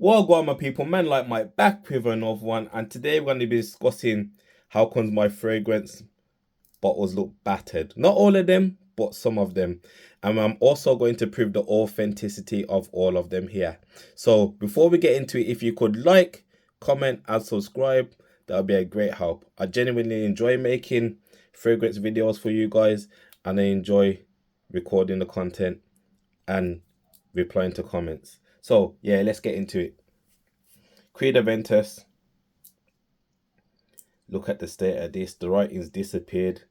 Well, go on, my people, man, like my back with another one, and today we're going to be discussing how comes my fragrance bottles look battered. Not all of them, but some of them. And I'm also going to prove the authenticity of all of them here. So before we get into it, if you could like, comment, and subscribe, that would be a great help. I genuinely enjoy making fragrance videos for you guys, and I enjoy recording the content and replying to comments. So yeah, let's get into it. Creed Aventus, look at the state of this. The writings disappeared.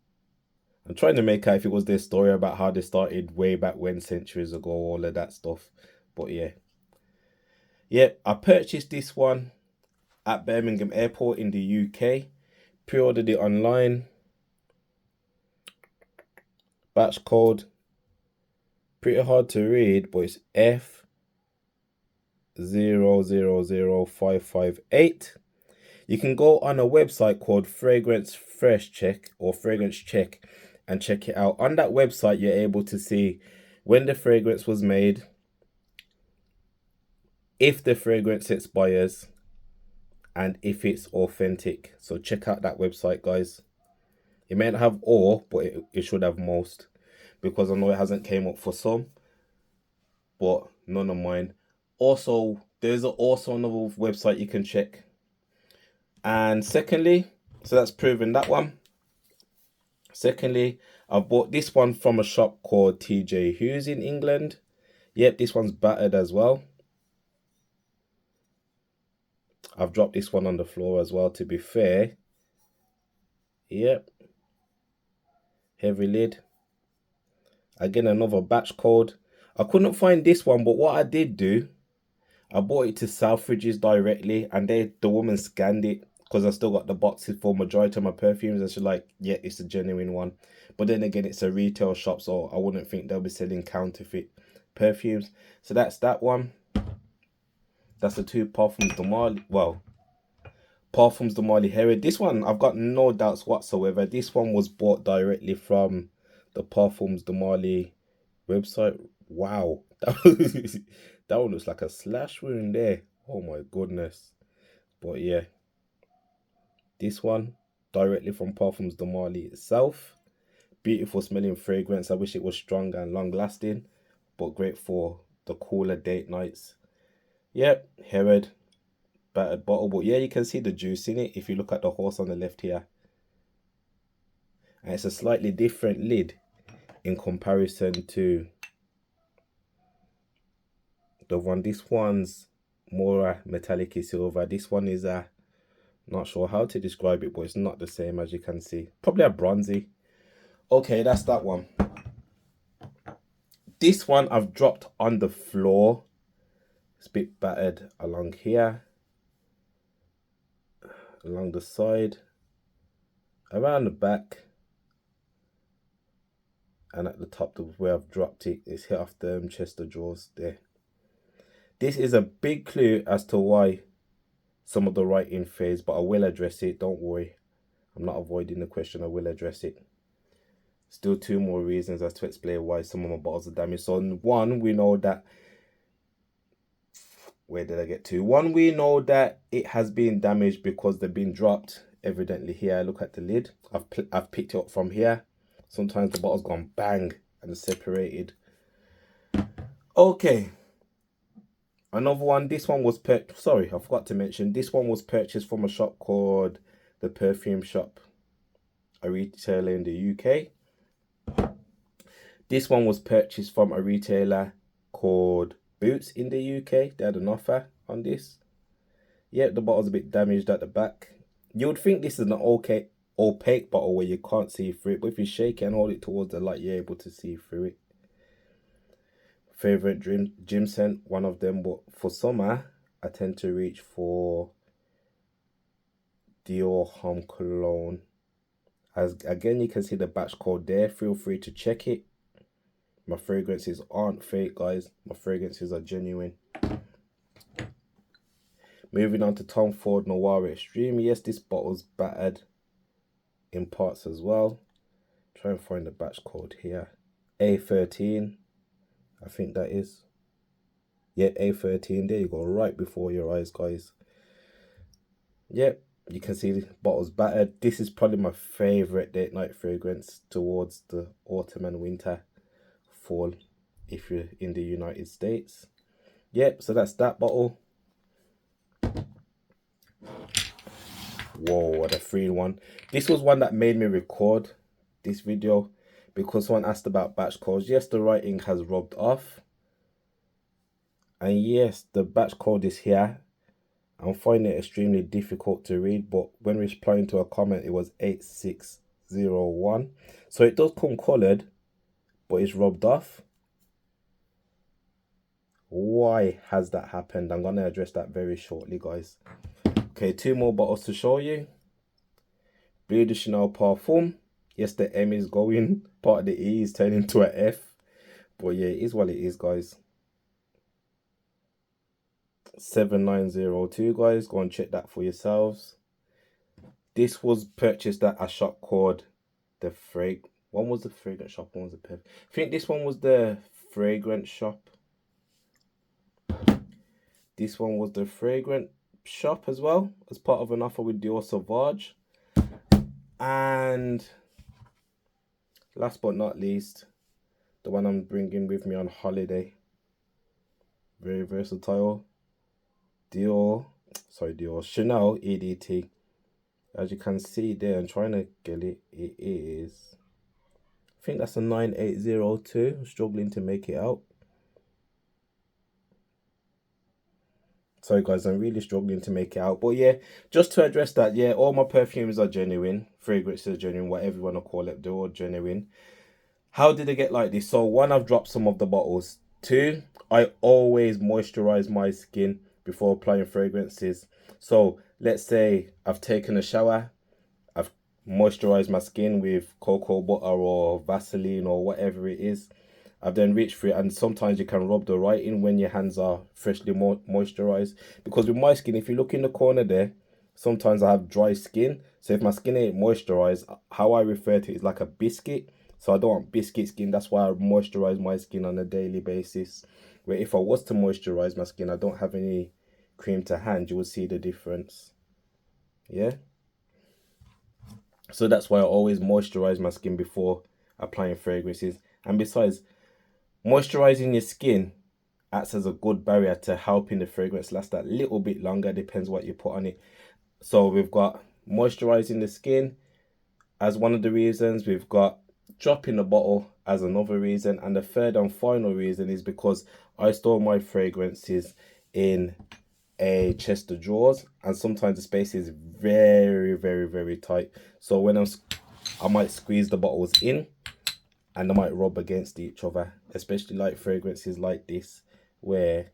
I'm trying to make out if it was their story about how they started way back when, centuries ago, all of that stuff. But yeah. Yep, I purchased this one at Birmingham Airport in the UK. Pre-ordered it online. Batch code. Pretty hard to read, but it's F000558. You can go on a website called Fragrance Fresh Check or Fragrance Check and check it out. On that website, you're able to see when the fragrance was made, if the fragrance expires, and if it's authentic. So check out that website, guys. It may not have all, but it should have most, because I know it hasn't came up for some, but none of mine. Also, there's also another website you can check. And secondly, so that's proven that one. Secondly, I bought this one from a shop called TJ Hughes in England. Yep, this one's battered as well. I've dropped this one on the floor as well, to be fair. Yep. Heavy lid. Again, another batch code. I couldn't find this one, but what I did do, I bought it to Selfridges directly, and the woman scanned it because I still got the boxes for majority of my perfumes, and she's like, yeah, it's a genuine one. But then again, it's a retail shop, so I wouldn't think they'll be selling counterfeit perfumes. So that's that one. That's the two Parfums de Marly. Well, Parfums de Marly Herod. This one, I've got no doubts whatsoever. This one was bought directly from the Parfums de Marly website. Wow. That one looks like a slash wound there. Oh my goodness. But yeah, this one directly from Parfums de Marly itself. Beautiful smelling fragrance. I wish it was strong and long lasting, but great for the cooler date nights. Yep, Herod, battered bottle. But yeah, you can see the juice in it if you look at the horse on the left here. And it's a slightly different lid in comparison to the one. This one's more metallic silver. This one is not sure how to describe it, but it's not the same, as you can see. Probably a bronzy. Okay, that's that one. This one I've dropped on the floor. It's a bit battered along here, along the side, around the back, and at the top of where I've dropped it, it's hit off the chest of drawers there. This is a big clue as to why some of the writing fades, but I will address it. Don't worry. I'm not avoiding the question. I will address it. Still two more reasons as to explain why some of my bottles are damaged. So one, we know that, where did I get to? One, we know that it has been damaged because they've been dropped evidently here. Look at the lid. I've picked it up from here. Sometimes the bottle's gone bang and separated. Okay. Another one, this one was sorry, I forgot to mention, this one was purchased from a shop called The Perfume Shop, a retailer in the UK. This one was purchased from a retailer called Boots in the UK. They had an offer on this. Yeah, the bottle's a bit damaged at the back. You would think this is an opaque bottle where you can't see through it, but if you shake it and hold it towards the light, you're able to see through it. Favorite gym scent, one of them, but for summer I tend to reach for Dior Homme Cologne. As again, you can see the batch code there. Feel free to check it. My fragrances aren't fake, guys. My fragrances are genuine. Moving on to Tom Ford Noir Extreme. Yes, this bottle's battered in parts as well. Try and find the batch code here. A13, I think that is. Yep, A13. There you go, right before your eyes, guys. Yep, you can see the bottle's battered. This is probably my favorite date night fragrance towards the autumn and winter, fall, if you're in the United States. Yep, so that's that bottle. Whoa, what a 3-in-1. This was one that made me record this video because someone asked about batch codes. Yes, the writing has rubbed off. And yes, the batch code is here. I'm finding it extremely difficult to read, but when replying to a comment, it was 8601. So it does come colored, but it's rubbed off. Why has that happened? I'm going to address that very shortly, guys. Okay, 2 more bottles to show you. Bleu de Chanel Parfum. Yes, the M is going. Part of the E is turning into an F. But yeah, it is what it is, guys. 7902, guys. Go and check that for yourselves. This was purchased at a shop called the One was the fragrance shop, one was the perfume. I think this one was the fragrance shop. This one was the fragrance shop as well, as part of an offer with Dior Sauvage. And last but not least, the one I'm bringing with me on holiday. Very versatile. Chanel EDT. As you can see there, I'm trying to get it. It is, I think that's a 9802. I'm struggling to make it out. Sorry guys, I'm really struggling to make it out. But yeah, just to address that, yeah, all my perfumes are genuine. Fragrances are genuine, whatever you want to call it, they're all genuine. How did they get like this? So 1, I've dropped some of the bottles. 2, I always moisturize my skin before applying fragrances. So let's say I've taken a shower, I've moisturized my skin with cocoa butter or Vaseline or whatever it is. I've then reached for it, and sometimes you can rub the writing when your hands are freshly moisturized. Because with my skin, if you look in the corner there, sometimes I have dry skin. So if my skin ain't moisturized, how I refer to it is like a biscuit. So I don't want biscuit skin. That's why I moisturize my skin on a daily basis. Where if I was to moisturize my skin, I don't have any cream to hand, you will see the difference. Yeah. So that's why I always moisturize my skin before applying fragrances. And besides, moisturizing your skin acts as a good barrier to helping the fragrance last that little bit longer, depends what you put on it. So we've got moisturizing the skin as one of the reasons, we've got dropping the bottle as another reason, and the third and final reason is because I store my fragrances in a chest of drawers, and sometimes the space is very, very, very tight. So when I might squeeze the bottles in, and they might rub against each other, especially like fragrances like this where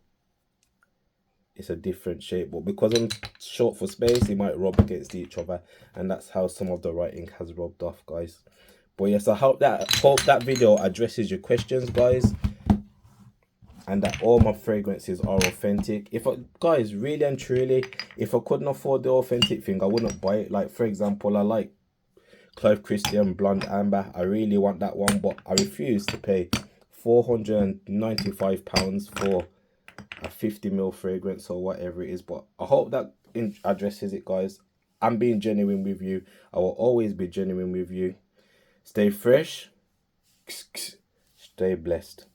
it's a different shape, but because I'm short for space, it might rub against each other, and that's how some of the writing has rubbed off, guys. But yes, I hope that video addresses your questions, guys, and that all my fragrances are authentic. Guys, really and truly, if I couldn't afford the authentic thing, I wouldn't buy it. Like, for example, I like Clive Christian Blonde Amber. I really want that one, but I refuse to pay £495 for a 50ml fragrance or whatever it is. But I hope that addresses it, guys. I'm being genuine with you. I will always be genuine with you. Stay fresh. Stay blessed.